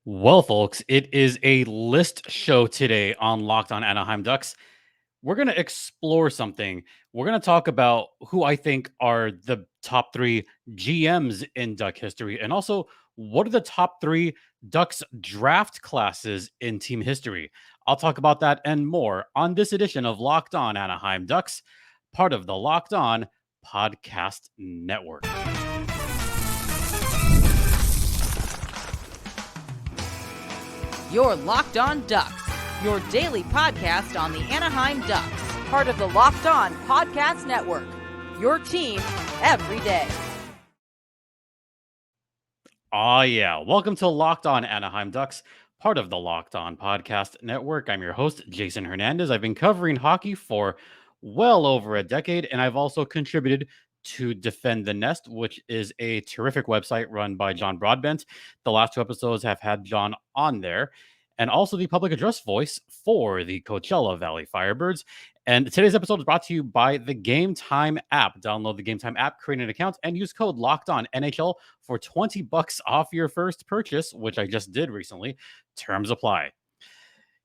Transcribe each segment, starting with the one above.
Well, folks, it is a list show today on Locked On Anaheim Ducks. We're going to explore something. We're going to talk about who I think are the top three GMs in Duck history, and also what are the top three Ducks draft classes in team history. I'll talk about that and more on this edition of Locked On Anaheim Ducks, part of the Locked On Podcast Network. You're Locked On Ducks, your daily podcast on the Anaheim Ducks, part of the Locked On Podcast Network, your team every day. Oh, yeah. Welcome to Locked On Anaheim Ducks, part of the Locked On Podcast Network. I'm your host, Jason Hernandez. I've been covering hockey for well over a decade, and I've also contributed to Defend the Nest, which is a terrific website run by John Broadbent. The last two episodes have had John on there, and also the public address voice for the Coachella Valley Firebirds. And today's episode is brought to you by the Gametime app. Download the Gametime app, create an account, and use code LOCKEDONNHL for $20 off your first purchase, which I just did recently. Terms apply.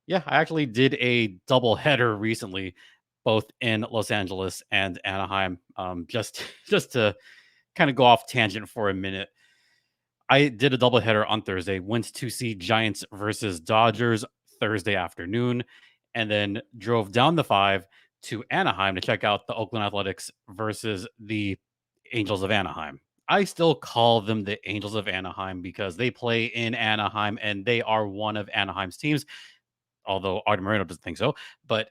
Yeah, I actually did a double header recently, both in Los Angeles and Anaheim. Just to kind of go off tangent for a minute. I did a doubleheader on Thursday, went to see Giants versus Dodgers Thursday afternoon, and then drove down the 5 to Anaheim to check out the Oakland Athletics versus the Angels of Anaheim. I still call them the Angels of Anaheim because they play in Anaheim and they are one of Anaheim's teams, although Art Moreno doesn't think so. But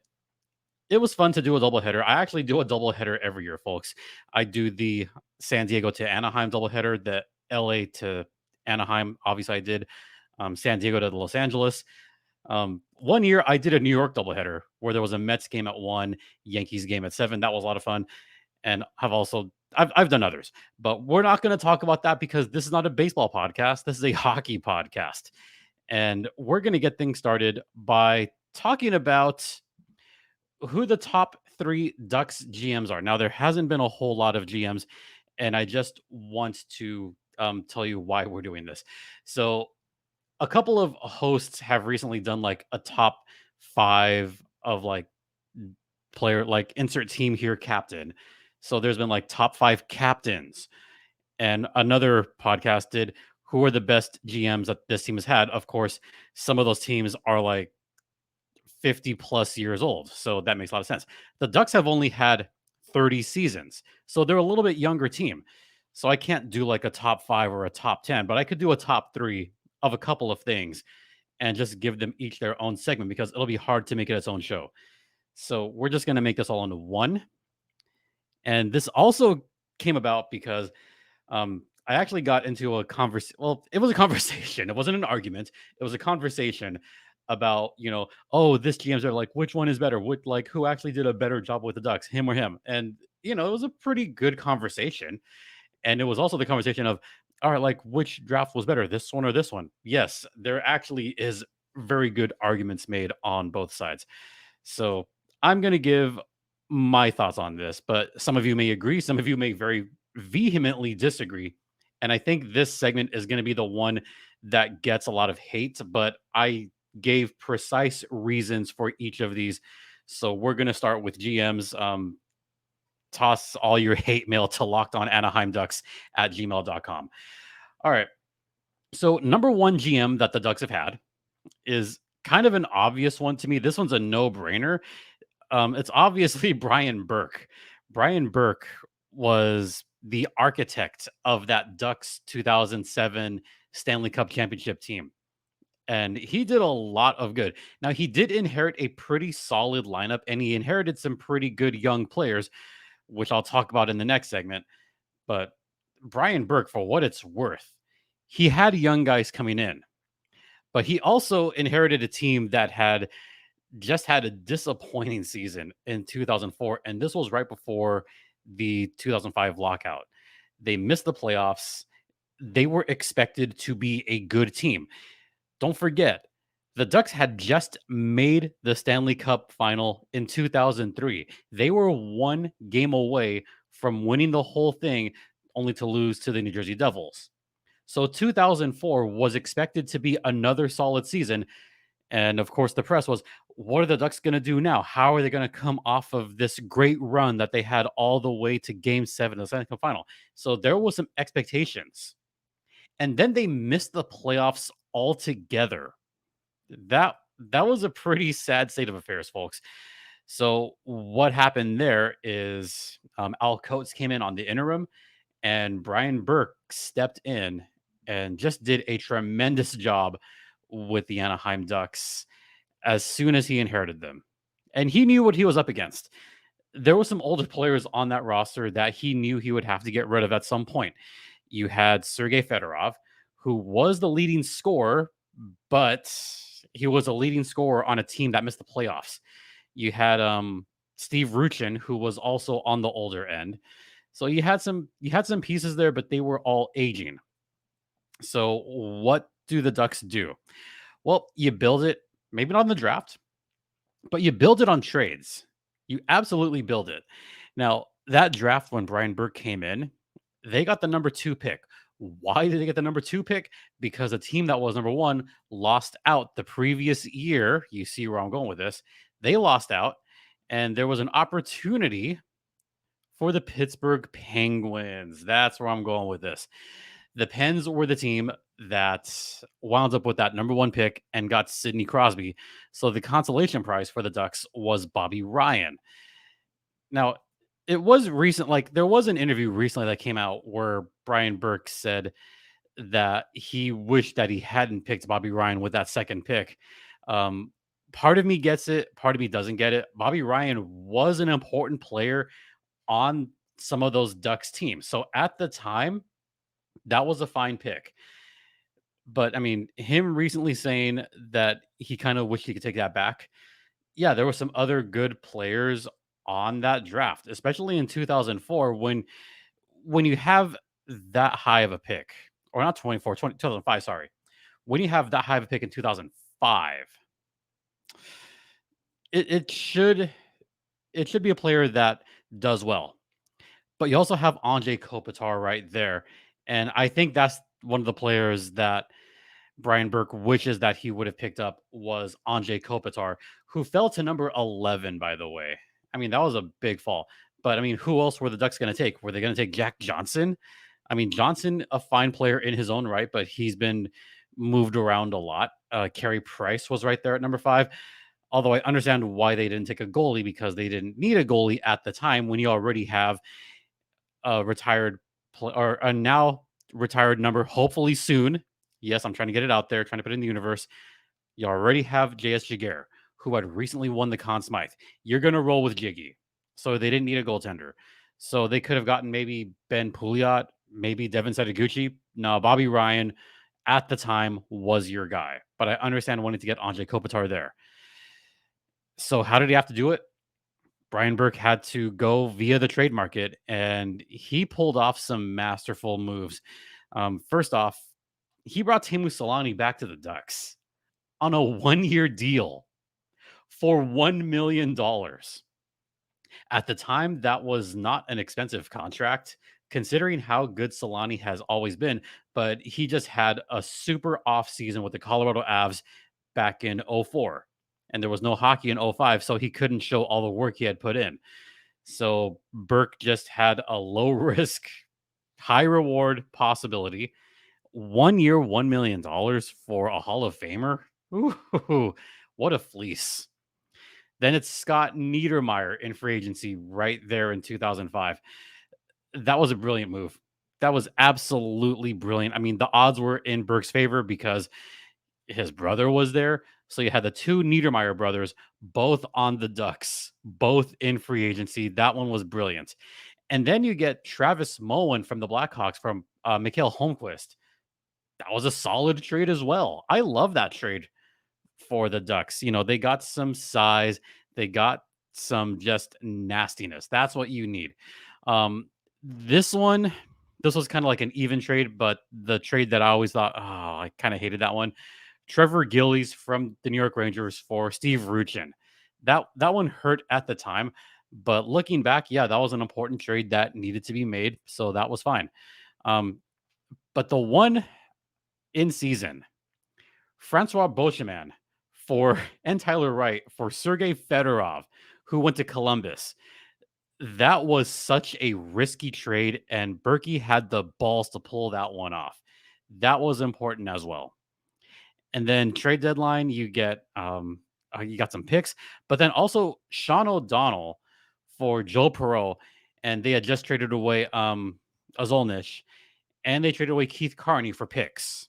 it was fun to do a doubleheader. I actually do a doubleheader every year, folks. I do the San Diego to Anaheim doubleheader, the LA to Anaheim. Obviously, I did San Diego to Los Angeles. One year, I did a New York doubleheader where there was a Mets game at 1, Yankees game at 7. That was a lot of fun. And I've done others, but we're not going to talk about that because this is not a baseball podcast. This is a hockey podcast. And we're going to get things started by talking about who the top 3 Ducks GMs are. Now, there hasn't been a whole lot of GMs, and I just want to tell you why we're doing this. So, a couple of hosts have recently done like a top 5 of like player, like insert team here captain. So, there's been like top 5 captains, and another podcast did who are the best GMs that this team has had. Of course, some of those teams are like 50 plus years old. So that makes a lot of sense. The Ducks have only had 30 seasons. So they're a little bit younger team. So I can't do like a top 5 or a top 10, but I could do a top 3 of a couple of things and just give them each their own segment because it'll be hard to make it its own show. So we're just going to make this all into one. And this also came about because I actually got into a conversation. Well, it was a conversation. It wasn't an argument. It was a conversation about, oh, this GMs are like, which one is better? Who actually did a better job with the Ducks, him or him? And, it was a pretty good conversation. And it was also the conversation of, all right, like which draft was better, this one or this one? Yes, there actually is very good arguments made on both sides. So I'm going to give my thoughts on this, but some of you may agree. Some of you may very vehemently disagree. And I think this segment is going to be the one that gets a lot of hate, but I gave precise reasons for each of these. So we're going to start with GMs. Toss all your hate mail to lockedonanaheimducks@gmail.com. All right. So number one GM that the Ducks have had is kind of an obvious one to me. This one's a no-brainer. It's obviously Brian Burke. Brian Burke was the architect of that Ducks 2007 Stanley Cup championship team. And he did a lot of good. Now, he did inherit a pretty solid lineup, and he inherited some pretty good young players, which I'll talk about in the next segment. But Brian Burke, for what it's worth, he had young guys coming in, but he also inherited a team that had just had a disappointing season in 2004. And this was right before the 2005 lockout. They missed the playoffs. They were expected to be a good team. Don't forget, the Ducks had just made the Stanley Cup final in 2003. They were one game away from winning the whole thing, only to lose to the New Jersey Devils. So 2004 was expected to be another solid season. And of course, the press was, what are the Ducks going to do now? How are they going to come off of this great run that they had all the way to game 7 of the Stanley Cup final? So there was some expectations. And then they missed the playoffs altogether. That was a pretty sad state of affairs, folks. So what happened there is Al Coates came in on the interim, and Brian Burke stepped in and just did a tremendous job with the Anaheim Ducks as soon as he inherited them. And he knew what he was up against. There were some older players on that roster that he knew he would have to get rid of at some point. You had Sergei Fedorov, who was the leading scorer, but he was a leading scorer on a team that missed the playoffs. You had Steve Ruchin, who was also on the older end. So you had some pieces there, but they were all aging. So what do the Ducks do? Well, you build it, maybe not on the draft, but you build it on trades. You absolutely build it. Now, that draft when Brian Burke came in, they got the number 2 pick. Why did they get the number 2 pick? Because a team that was number 1 lost out the previous year. You see where I'm going with this. They lost out, and there was an opportunity for the Pittsburgh Penguins. That's where I'm going with this. The Pens were the team that wound up with that number 1 pick and got Sidney Crosby. So the consolation prize for the Ducks was Bobby Ryan. Now, it was recent, like there was an interview recently that came out where Brian Burke said that he wished that he hadn't picked Bobby Ryan with that second pick. Um, Part of me gets it, part of me doesn't get it. Bobby Ryan was an important player on some of those Ducks teams. So at the time, that was a fine pick. But I mean, him recently saying that he kind of wished he could take that back. Yeah, there were some other good players on that draft, especially in 2004 when you have that high of a pick, or not 2005, sorry. When you have that high of a pick in 2005, it should be a player that does well. But you also have Anze Kopitar right there. And I think that's one of the players that Brian Burke wishes that he would have picked up was Anze Kopitar, who fell to number 11, by the way. I mean, that was a big fall. But I mean, who else were the Ducks going to take? Were they going to take Jack Johnson? I mean, Johnson, a fine player in his own right, but he's been moved around a lot. Carey Price was right there at number 5. Although I understand why they didn't take a goalie, because they didn't need a goalie at the time when you already have a retired or a now retired number, hopefully soon. Yes, I'm trying to get it out there, trying to put it in the universe. You already have J.S. Jaguar, who had recently won the Conn Smythe. You're going to roll with Jiggy. So they didn't need a goaltender. So they could have gotten maybe Ben Pouliot, maybe Devin Setaguchi. No, Bobby Ryan at the time was your guy. But I understand wanting to get Anze Kopitar there. So how did he have to do it? Brian Burke had to go via the trade market, and he pulled off some masterful moves. First off, he brought Teemu Solani back to the Ducks on a 1-year deal for $1 million. At the time, that was not an expensive contract, considering how good Solani has always been, but he just had a super off season with the Colorado Avs back in 04. And there was no hockey in 05, so he couldn't show all the work he had put in. So Burke just had a low risk, high reward possibility. 1 year, $1 million for a Hall of Famer. Ooh, what a fleece. Then it's Scott Niedermayer in free agency right there in 2005. That was a brilliant move. That was absolutely brilliant. I mean, the odds were in Burke's favor because his brother was there. So you had the 2 Niedermayer brothers, both on the Ducks, both in free agency. That one was brilliant. And then you get Travis Moen from the Blackhawks from Mikhail Holmquist. That was a solid trade as well. I love that trade for the Ducks. You know, they got some size, they got some just nastiness. That's what you need. Um, this was kind of like an even trade, but the trade that I always thought, oh, I kind of hated that one. Trevor Gillies from the New York Rangers for Steve Ruchin. That one hurt at the time, but looking back, yeah, that was an important trade that needed to be made, so that was fine. But the one in season. Francois Beauchemin for and Tyler Wright for Sergei Fedorov, who went to Columbus. That was such a risky trade, and Berkey had the balls to pull that one off. That was important as well. And then trade deadline, you got some picks, but then also Sean O'Donnell for Joe Perreault, and they had just traded away Azolnish, and they traded away Keith Carney for picks.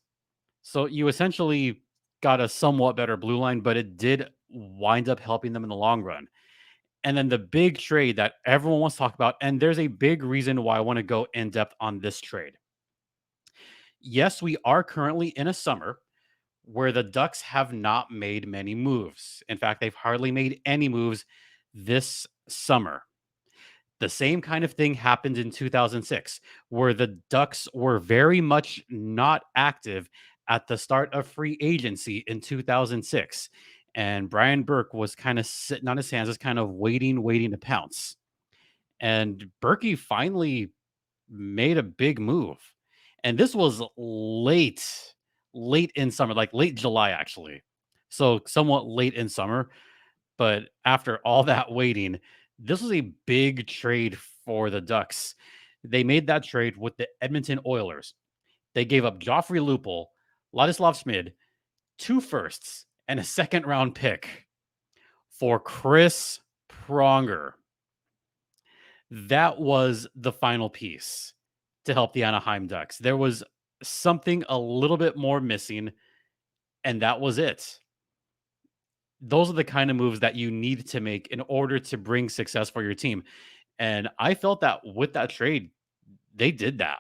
So you essentially got a somewhat better blue line, but it did wind up helping them in the long run. And then the big trade that everyone wants to talk about, and there's a big reason why I want to go in depth on this trade. Yes, we are currently in a summer where the Ducks have not made many moves. In fact, they've hardly made any moves this summer. The same kind of thing happened in 2006, where the Ducks were very much not active at the start of free agency in 2006. And Brian Burke was kind of sitting on his hands, just kind of waiting to pounce. And Berkey finally made a big move. And this was late in summer, like late July, actually. So somewhat late in summer. But after all that waiting, this was a big trade for the Ducks. They made that trade with the Edmonton Oilers. They gave up Joffrey Lupul, Ladislav Smid, 2 firsts, and a second round pick for Chris Pronger. That was the final piece to help the Anaheim Ducks. There was something a little bit more missing, and that was it. Those are the kind of moves that you need to make in order to bring success for your team. And I felt that with that trade, they did that.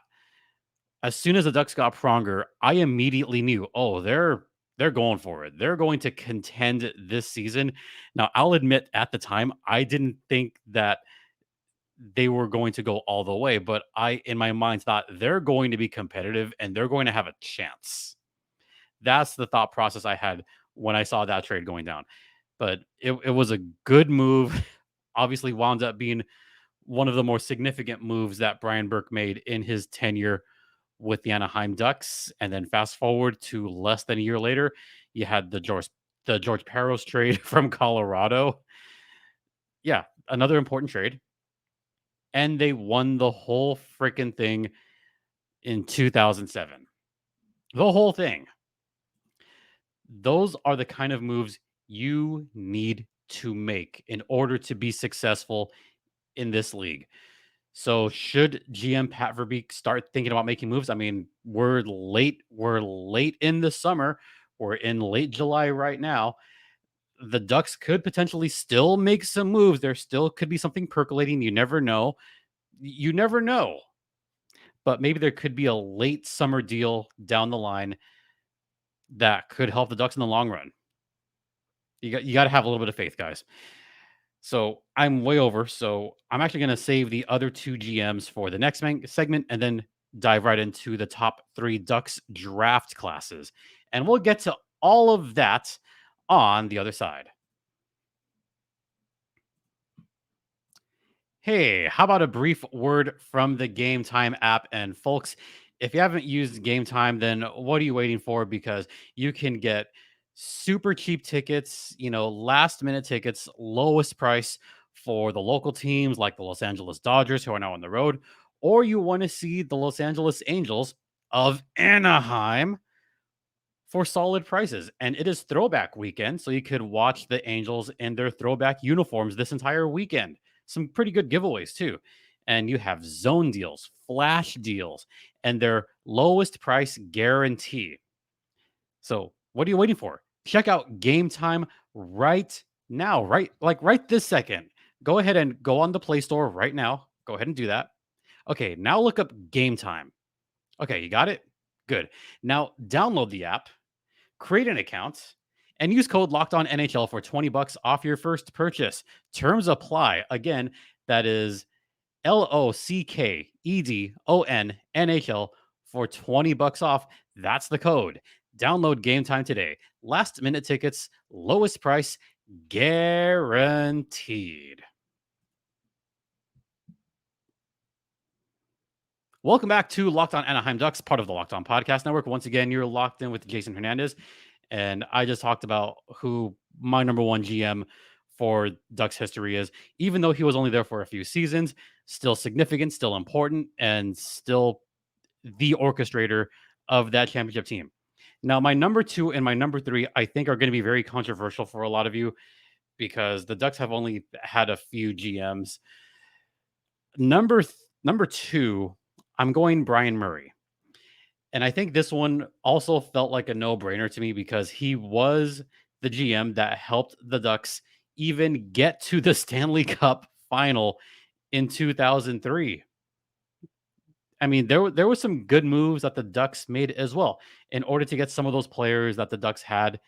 As soon as the Ducks got Pronger, I immediately knew, oh, they're going for it. They're going to contend this season. Now, I'll admit at the time, I didn't think that they were going to go all the way, but I, in my mind, thought they're going to be competitive and they're going to have a chance. That's the thought process I had when I saw that trade going down. But it was a good move. Obviously, wound up being one of the more significant moves that Brian Burke made in his tenure with the Anaheim Ducks. And then fast forward to less than a year later, you had the George Parros trade from Colorado. Yeah, another important trade. And they won the whole freaking thing in 2007. The whole thing. Those are the kind of moves you need to make in order to be successful in this league. So should GM Pat Verbeek start thinking about making moves? I mean, we're late in the summer. We're in late July right now. The Ducks could potentially still make some moves. There still could be something percolating. You never know. You never know. But maybe there could be a late summer deal down the line that could help the Ducks in the long run. You got to have a little bit of faith, guys. So I'm way over. So I'm actually going to save the other 2 GMs for the next segment and then dive right into the top 3 Ducks draft classes. And we'll get to all of that on the other side. Hey, how about a brief word from the Gametime app? And folks, if you haven't used Gametime, then what are you waiting for? Because you can get super cheap tickets, last minute tickets, lowest price for the local teams like the Los Angeles Dodgers, who are now on the road, or you want to see the Los Angeles Angels of Anaheim for solid prices. And it is throwback weekend, so you could watch the Angels in their throwback uniforms this entire weekend. Some pretty good giveaways too. And you have zone deals, flash deals, and their lowest price guarantee. So what are you waiting for? Check out Gametime right now, right this second. Go ahead and go on the Play Store right now. Go ahead and do that. Okay, now look up Gametime. Okay, you got it? Good. Now download the app, create an account, and use code LOCKEDONNHL for $20 off your first purchase. Terms apply. Again, that is LOCKEDONNHL for $20 off. That's the code. Download Gametime today. Last minute tickets, lowest price, guaranteed. Welcome back to Locked On Anaheim Ducks, part of the Locked On Podcast Network. Once again, you're locked in with Jason Hernandez, and I just talked about who my number one GM for Ducks history is. Even though he was only there for a few seasons, still significant, still important, and still the orchestrator of that championship team. Now, my number two and my number three, I think, are going to be very controversial for a lot of you because the Ducks have only had a few GMs. Number two, I'm going Brian Murray. And I think this one also felt like a no-brainer to me because he was the GM that helped the Ducks even get to the Stanley Cup final in 2003. I mean, there was some good moves that the Ducks made as well in order to get some of those players that the Ducks had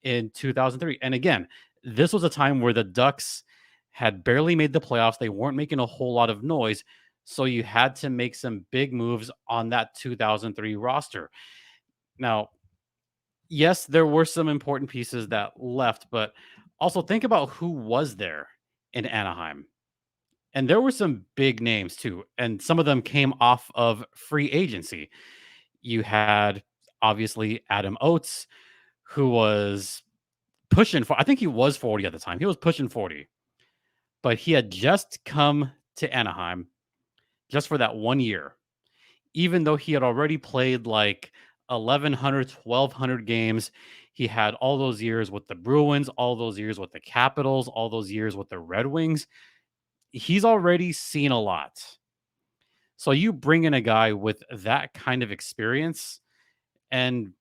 in 2003. And again, this was a time where the Ducks had barely made the playoffs. They weren't making a whole lot of noise. So you had to make some big moves on that 2003 roster. Now, yes, there were some important pieces that left, but also think about who was there in Anaheim. And there were some big names too. And some of them came off of free agency. You had obviously Adam Oates, who was pushing for, I think he was 40 at the time. He was pushing 40, but he had just come to Anaheim just for that 1 year, even though he had already played like 1,100, 1,200 games. He had all those years with the Bruins, all those years with the Capitals, all those years with the Red Wings. He's already seen a lot. So you bring in a guy with that kind of experience, and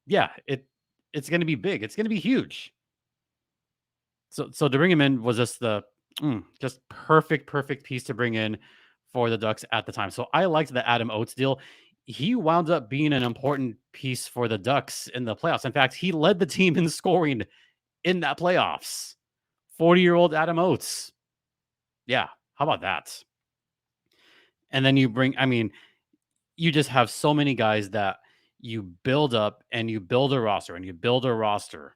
yeah, it's going to be big. It's going to be huge. So to bring him in was just just perfect piece to bring in for the Ducks at the time. So I liked the Adam Oates deal. He wound up being an important piece for the Ducks in the playoffs. In fact, he led the team in scoring in that playoffs. 40-year-old Adam Oates. Yeah, how about that? And then you just have so many guys that you build up and you build a roster and you build a roster,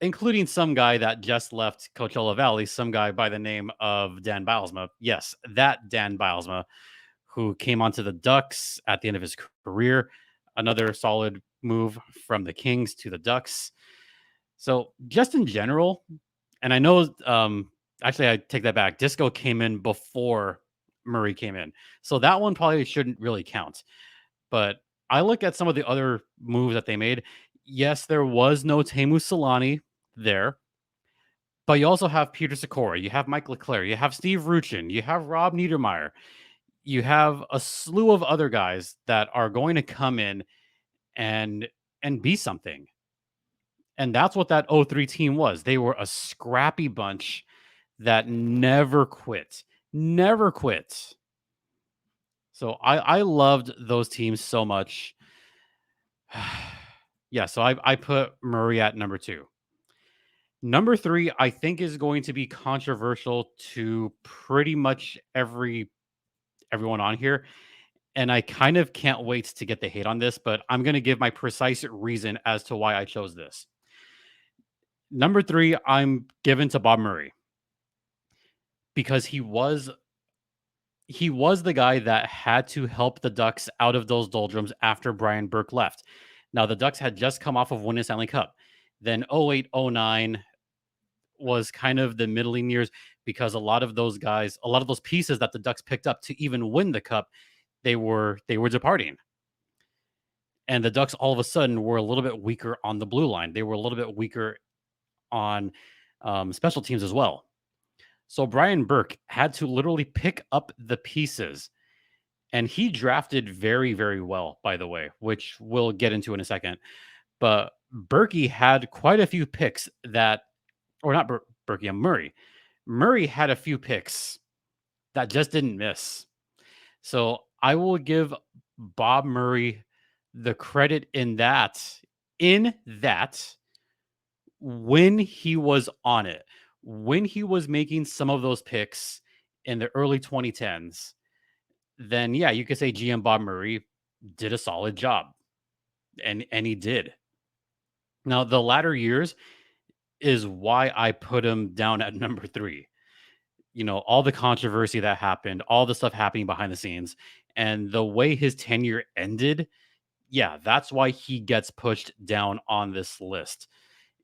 including some guy that just left Coachella Valley, some guy by the name of Dan Bylsma. Yes, that Dan Bylsma, who came onto the Ducks at the end of his career. Another solid move from the Kings to the Ducks. So just in general, and I know, actually, I take that back. Disco came in before Murray came in. So that one probably shouldn't really count. But I look at some of the other moves that they made. Yes, there was no Teemu Solani there, but you also have Peter Sikora, you have Mike Leclerc, you have Steve Ruchin, you have Rob Niedermeyer, you have a slew of other guys that are going to come in and be something. And that's what that 03 team was. They were a scrappy bunch that never quit. Never quit. So I loved those teams so much. Yeah, so I put Murray at number two. Number three, I think, is going to be controversial to pretty much everyone on here. And I kind of can't wait to get the hate on this, but I'm going to give my precise reason as to why I chose this. Number three, I'm given to Bob Murray because he was the guy that had to help the Ducks out of those doldrums after Brian Burke left. Now, the Ducks had just come off of winning Stanley Cup. Then 08, 09 was kind of the middling years because a lot of those pieces that the Ducks picked up to even win the Cup, they were departing. And the Ducks all of a sudden were a little bit weaker on the blue line. They were a little bit weaker on special teams as well. So Brian Burke had to literally pick up the pieces, and he drafted very, very well, by the way, which we'll get into in a second. But Berkey had quite a few picks Murray. Murray had a few picks that just didn't miss. So I will give Bob Murray the credit in that when he was on it, when he was making some of those picks in the early 2010s, then yeah, you could say GM Bob Murray did a solid job. And he did. Now, the latter years is why I put him down at number three. You know, all the controversy that happened, all the stuff happening behind the scenes. And the way his tenure ended, yeah, that's why he gets pushed down on this list.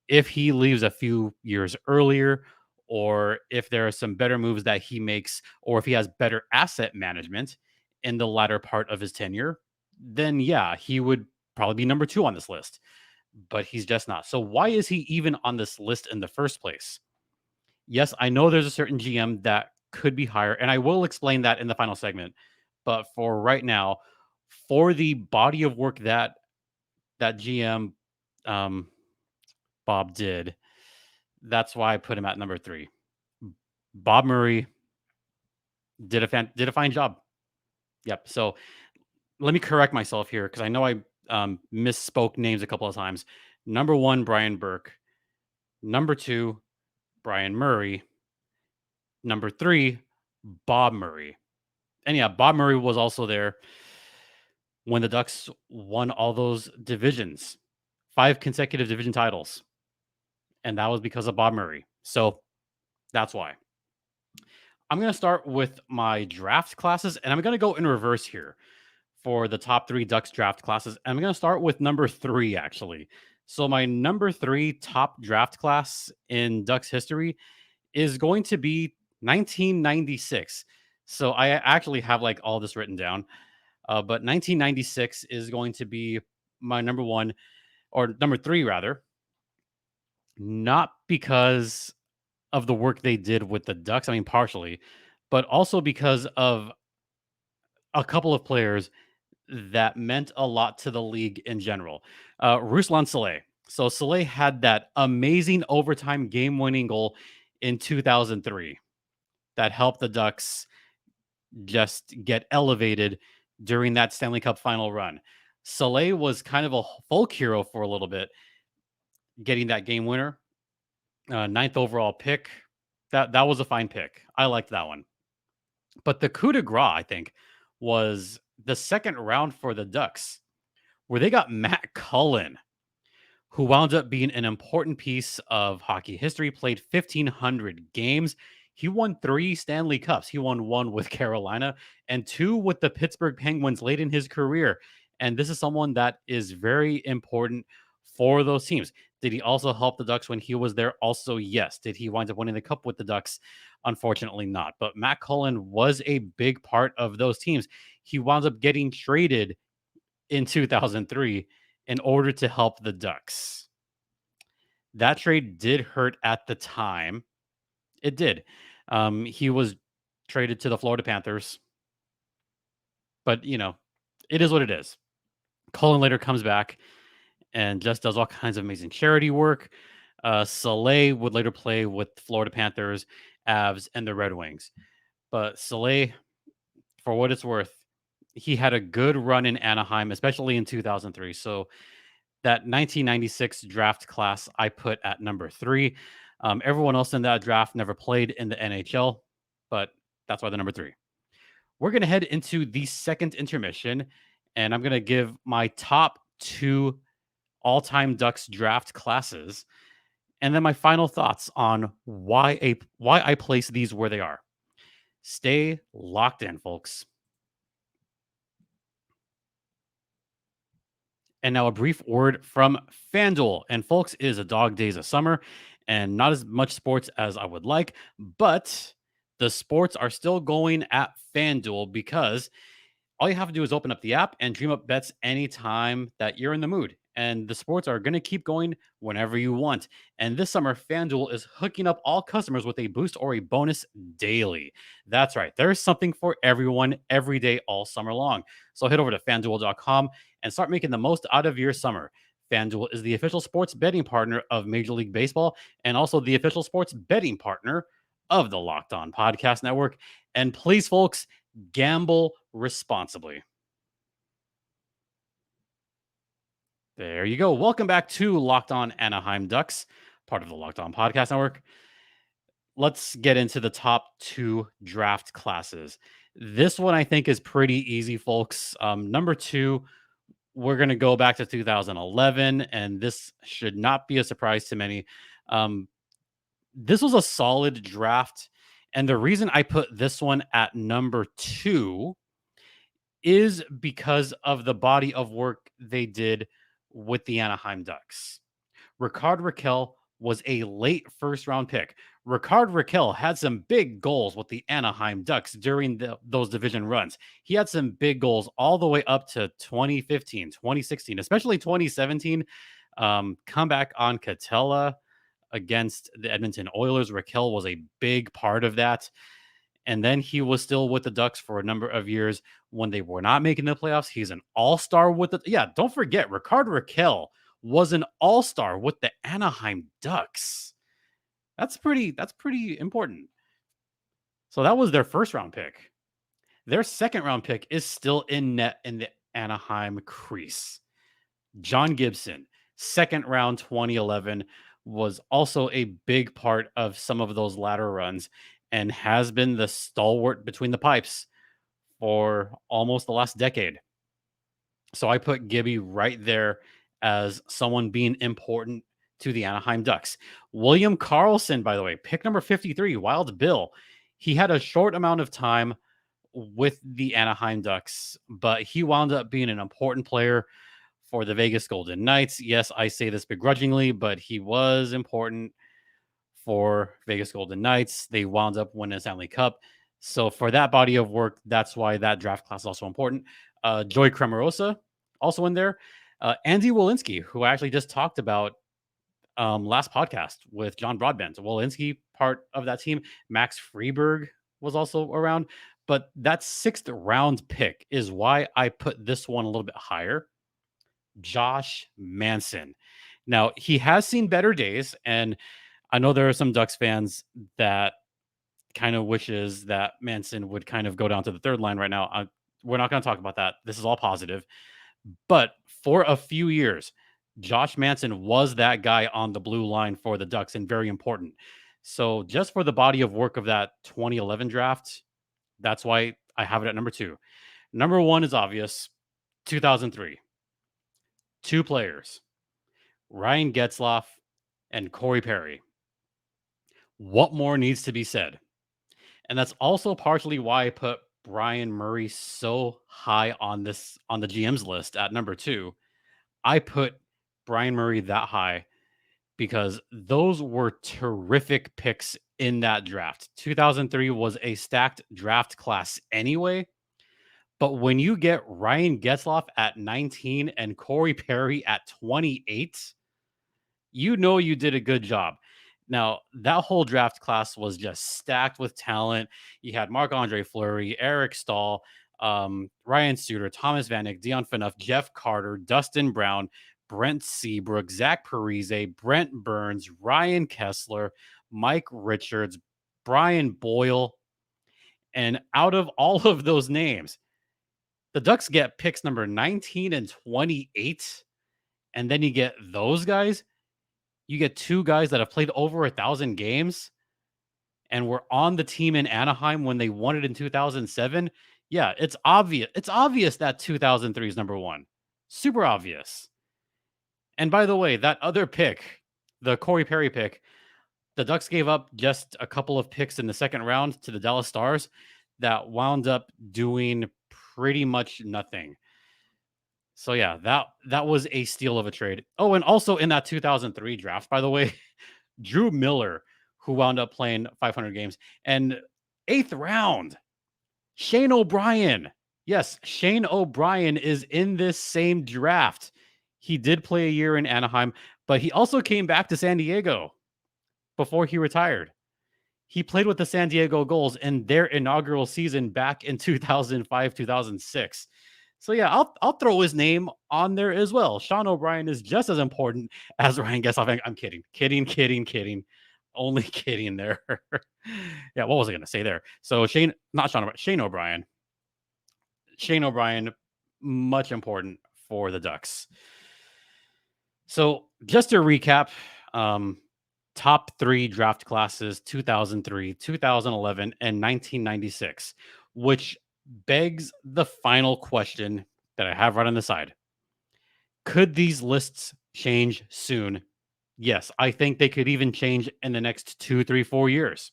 If he leaves a few years earlier, or if there are some better moves that he makes, or if he has better asset management in the latter part of his tenure, then yeah, he would probably be number 2 on this list. But he's just not. So why is he even on this list in the first place? Yes, I know there's a certain GM that could be higher, and I will explain that in the final segment. But for right now, for the body of work that GM um, Bob did, that's why I put him at number 3. Bob Murray did a fine job. Yep. So let me correct myself here because I know I misspoke names a couple of times. Number 1, Brian Burke. Number 2, Brian Murray. Number 3, Bob Murray. And yeah, Bob Murray was also there when the Ducks won all those divisions, 5 consecutive division titles. And that was because of Bob Murray. So that's why. I'm going to start with my draft classes, and I'm going to go in reverse here for the top 3 Ducks draft classes. And I'm going to start with number 3, actually. So my number 3 top draft class in Ducks history is going to be 1996. So I actually have like all this written down. But 1996 is going to be my number 1, or number 3 rather, not because of the work they did with the Ducks. I mean, partially, but also because of a couple of players that meant a lot to the league in general. Ruslan Saleh. So Saleh had that amazing overtime game-winning goal in 2003 that helped the Ducks just get elevated during that Stanley Cup final run. Saleh was kind of a folk hero for a little bit, getting that game winner, 9th overall pick. That was a fine pick. I liked that one. But the coup de grace, I think, was the second round for the Ducks, where they got Matt Cullen, who wound up being an important piece of hockey history, played 1,500 games. He won 3 Stanley Cups. He won 1 with Carolina and 2 with the Pittsburgh Penguins late in his career. And this is someone that is very important for those teams. Did he also help the Ducks when he was there? Also, yes. Did he wind up winning the Cup with the Ducks? Unfortunately, not. But Matt Cullen was a big part of those teams. He wound up getting traded in 2003 in order to help the Ducks. That trade did hurt at the time. It did. He was traded to the Florida Panthers. But, it is what it is. Cullen later comes back and just does all kinds of amazing charity work. Saleh would later play with the Florida Panthers, Avs, and the Red Wings. But Saleh, for what it's worth, he had a good run in Anaheim, especially in 2003. So that 1996 draft class I put at number 3. Everyone else in that draft never played in the NHL, but that's why the number 3. We're going to head into the second intermission, and I'm going to give my top 2 all-time Ducks draft classes, and then my final thoughts on why I place these where they are. Stay locked in, folks. And now a brief word from FanDuel. And folks, it is a dog days of summer and not as much sports as I would like, but the sports are still going at FanDuel because all you have to do is open up the app and dream up bets anytime that you're in the mood. And the sports are going to keep going whenever you want. And this summer, FanDuel is hooking up all customers with a boost or a bonus daily. That's right. There's something for everyone every day, all summer long. So head over to fanduel.com and start making the most out of your summer. FanDuel is the official sports betting partner of Major League Baseball and also the official sports betting partner of the Locked On Podcast Network. And please, folks, gamble responsibly. There you go. Welcome back to Locked On Anaheim Ducks, part of the Locked On Podcast Network. Let's get into the top 2 draft classes. This one I think is pretty easy, folks. Number 2, we're going to go back to 2011, and this should not be a surprise to many. This was a solid draft, and the reason I put this one at number 2 is because of the body of work they did with the Anaheim Ducks. Ricard Raquel was a late first round pick. Ricard Raquel had some big goals with the Anaheim Ducks during those division runs. He had some big goals all the way up to 2015, 2016, especially 2017. Comeback on Catella against the Edmonton Oilers. Raquel was a big part of that. And then he was still with the Ducks for a number of years when they were not making the playoffs. He's an all-star with the, yeah, don't forget, Ricard Raquel was an all-star with the Anaheim Ducks. That's pretty important. So that was their first round pick. Their second round pick is still in net in the Anaheim crease. John Gibson, second round 2011, was also a big part of some of those latter runs and has been the stalwart between the pipes for almost the last decade. So I put Gibby right there as someone being important to the Anaheim Ducks. William Karlsson, by the way, pick number 53, Wild Bill. He had a short amount of time with the Anaheim Ducks, but he wound up being an important player for the Vegas Golden Knights. Yes, I say this begrudgingly, but he was important for Vegas Golden Knights. They wound up winning a Stanley Cup. So for that body of work, that's why that draft class is also important. Joey Cremorosa also in there. Andy Welinski, who I actually just talked about last podcast with John Broadbent. Welinski, part of that team. Max Freeberg was also around. But that sixth round pick is why I put this one a little bit higher. Josh Manson. Now, he has seen better days, and I know there are some Ducks fans that kind of wishes that Manson would kind of go down to the third line right now. We're not going to talk about that. This is all positive. But for a few years, Josh Manson was that guy on the blue line for the Ducks and very important. So just for the body of work of that 2011 draft, that's why I have it at number 2. Number 1 is obvious, 2003. 2 players, Ryan Getzlaf and Corey Perry. What more needs to be said? And that's also partially why I put Brian Murray so high on the GM's list at number 2. I put Brian Murray that high because those were terrific picks in that draft. 2003 was a stacked draft class anyway. But when you get Ryan Getzlaf at 19 and Corey Perry at 28, you know you did a good job. Now, that whole draft class was just stacked with talent. You had Marc-Andre Fleury, Eric Stahl, Ryan Suter, Thomas Vanek, Dion Phaneuf, Jeff Carter, Dustin Brown, Brent Seabrook, Zach Parise, Brent Burns, Ryan Kessler, Mike Richards, Brian Boyle. And out of all of those names, the Ducks get picks number 19 and 28. And then you get those guys. You get 2 guys that have played over 1,000 games and were on the team in Anaheim when they won it in 2007. Yeah, it's obvious. It's obvious that 2003 is number 1. Super obvious. And by the way, that other pick, the Corey Perry pick, the Ducks gave up just a couple of picks in the second round to the Dallas Stars that wound up doing pretty much nothing. So yeah, that was a steal of a trade. Oh, and also in that 2003 draft, by the way, Drew Miller, who wound up playing 500 games, and 8th round, Shane O'Brien. Yes, Shane O'Brien is in this same draft. He did play a year in Anaheim, but he also came back to San Diego before he retired. He played with the San Diego Gulls in their inaugural season back in 2005, 2006. So yeah, I'll throw his name on there as well. Sean O'Brien is just as important as Ryan Getzlaf. I'm kidding. Only kidding there. Yeah, what was I going to say there? So Shane O'Brien. Shane O'Brien, much important for the Ducks. So just to recap, top 3 draft classes, 2003, 2011, and 1996, which begs the final question that I have right on the side. Could these lists change soon? Yes, I think they could even change in the next 2, 3, 4 years.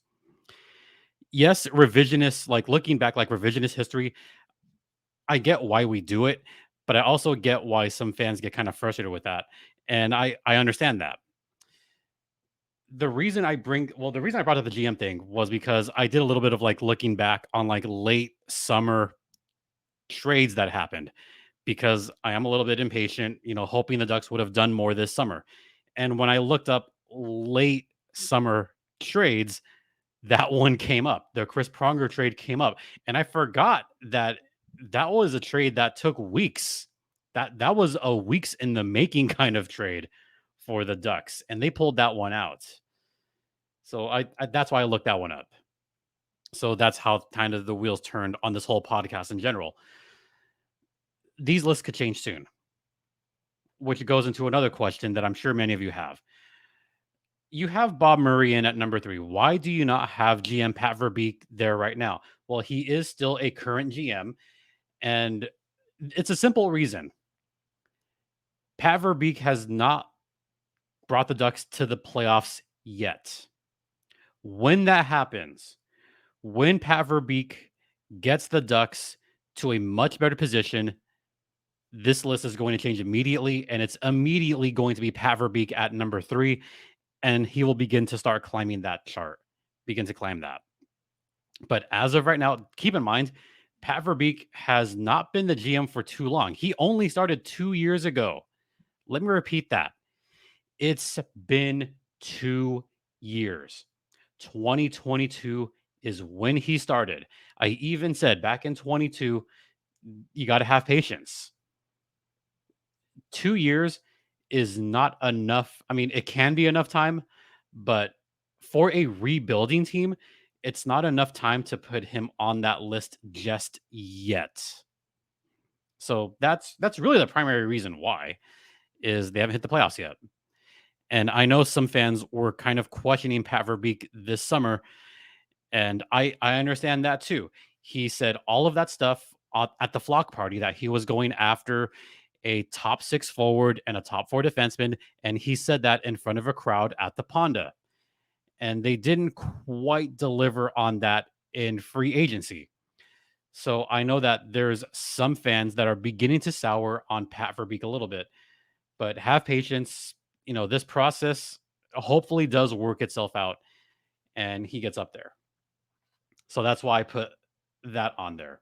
Yes, revisionist, like looking back, like revisionist history, I get why we do it, but I also get why some fans get kind of frustrated with that. And I understand that. The reason I brought up the GM thing was because I did a little bit of like looking back on like late summer trades that happened because I am a little bit impatient, hoping the Ducks would have done more this summer. And when I looked up late summer trades, that one came up. The Chris Pronger trade came up, and I forgot that that was a trade that took weeks. That was a weeks in the making kind of trade for the Ducks, and they pulled that one out. So I that's why I looked that one up. So that's how kind of the wheels turned on this whole podcast in general. These lists could change soon, which goes into another question that I'm sure many of you have. You have Bob Murray in at number 3. Why do you not have GM Pat Verbeek there right now? Well, he is still a current GM, and it's a simple reason. Pat Verbeek has not brought the Ducks to the playoffs yet. When that happens, when Pat Verbeek gets the Ducks to a much better position, this list is going to change immediately, and it's immediately going to be Pat Verbeek at number 3, and he will begin to start climbing that chart, begin to climb that. But as of right now, keep in mind, Pat Verbeek has not been the GM for too long. He only started 2 years ago. Let me repeat that. It's been 2 years. 2022 is when he started. I even said back in 22, you got to have patience. 2 years is not enough. I mean, it can be enough time, but for a rebuilding team, it's not enough time to put him on that list just yet. So that's really the primary reason why is they haven't hit the playoffs yet. And I know some fans were kind of questioning Pat Verbeek this summer, and I understand that too. He said all of that stuff at the flock party that he was going after a top 6 forward and a top 4 defenseman, and he said that in front of a crowd at the Ponda. And they didn't quite deliver on that in free agency. So I know that there's some fans that are beginning to sour on Pat Verbeek a little bit, but have patience. This process hopefully does work itself out and he gets up there. So that's why I put that on there.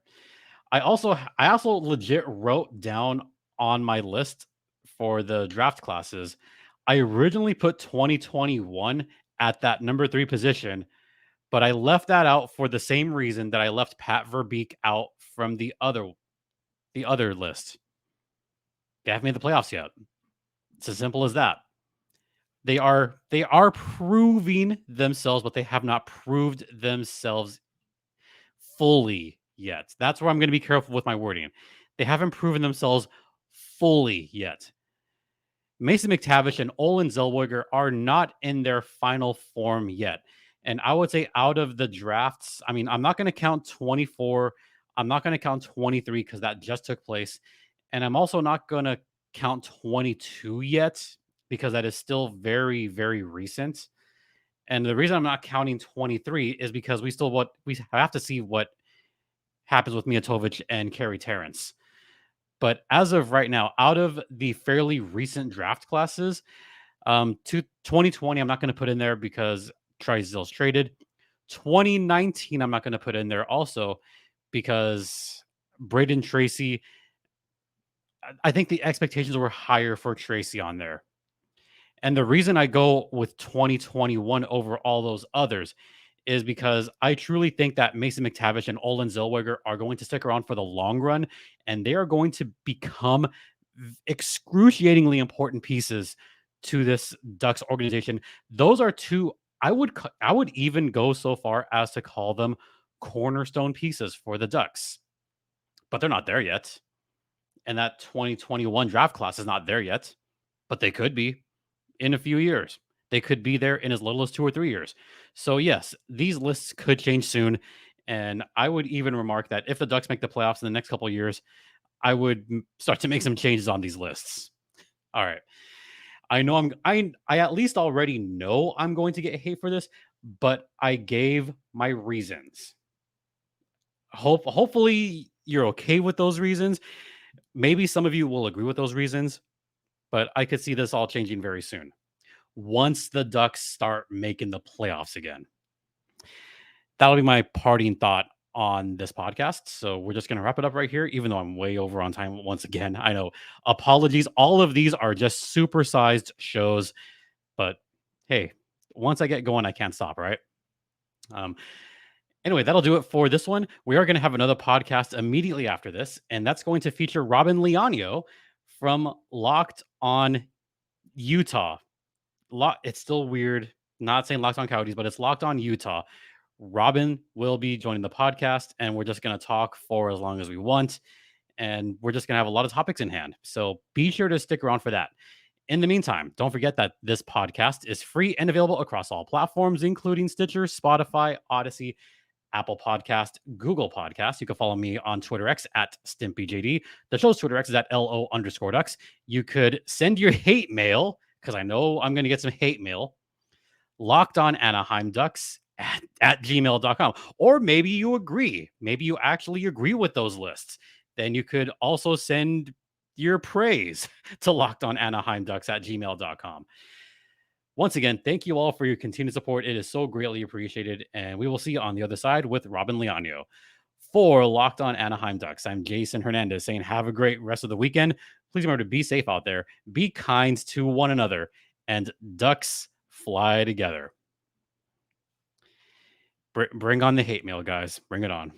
I also legit wrote down on my list for the draft classes. I originally put 2021 at that number 3 position, but I left that out for the same reason that I left Pat Verbeek out from the other list. They haven't made the playoffs yet. It's as simple as that. They are proving themselves, but they have not proved themselves fully yet. That's where I'm going to be careful with my wording. They haven't proven themselves fully yet. Mason McTavish and Olin Zellweger are not in their final form yet. And I would say out of the drafts, I mean, I'm not going to count 24. I'm not going to count 23 because that just took place. And I'm also not going to count 22 yet because that is still very, very recent. And the reason I'm not counting 23 is because we have to see what happens with Mijatovic and Kerry Terrence. But as of right now, out of the fairly recent draft classes, 2020, I'm not going to put in there because Trizill's traded. 2019, I'm not going to put in there also because Braden Tracy, I think the expectations were higher for Tracy on there. And the reason I go with 2021 over all those others is because I truly think that Mason McTavish and Olin Zellweger are going to stick around for the long run, and they are going to become excruciatingly important pieces to this Ducks organization. Those are two, I would even go so far as to call them cornerstone pieces for the Ducks. But they're not there yet. And that 2021 draft class is not there yet, but they could be in a few years. They could be there in as little as 2 or 3 years. So yes, these lists could change soon. And I would even remark that if the Ducks make the playoffs in the next couple of years, I would start to make some changes on these lists. All right. I know I at least already know I'm going to get hate for this, but I gave my reasons. Hopefully you're okay with those reasons. Maybe some of you will agree with those reasons, but I could see this all changing very soon once the Ducks start making the playoffs again. That'll be my parting thought on this podcast. So we're just going to wrap it up right here, even though I'm way over on time once again. I know. Apologies. All of these are just supersized shows, but hey, once I get going, I can't stop, right? Anyway, that'll do it for this one. We are going to have another podcast immediately after this, and that's going to feature Robin Leonio from Locked on Utah. It's still weird, not saying Locked on Coyotes, but it's Locked on Utah. Robin will be joining the podcast, and we're just going to talk for as long as we want, and we're just going to have a lot of topics in hand. So be sure to stick around for that. In the meantime, don't forget that this podcast is free and available across all platforms, including Stitcher, Spotify, Odyssey, Apple Podcast, Google Podcast. You can follow me on Twitter X at StimpyJD. The show's Twitter X is at LO_Ducks. You could send your hate mail, because I know I'm going to get some hate mail, Locked on Anaheim Ducks at gmail.com. Or maybe you agree. Maybe you actually agree with those lists. Then you could also send your praise to Locked on Anaheim Ducks at gmail.com. Once again, thank you all for your continued support. It is so greatly appreciated. And we will see you on the other side with Robin Leonio. For Locked on Anaheim Ducks, I'm Jason Hernandez saying have a great rest of the weekend. Please remember to be safe out there. Be kind to one another. And Ducks fly together. Bring on the hate mail, guys. Bring it on.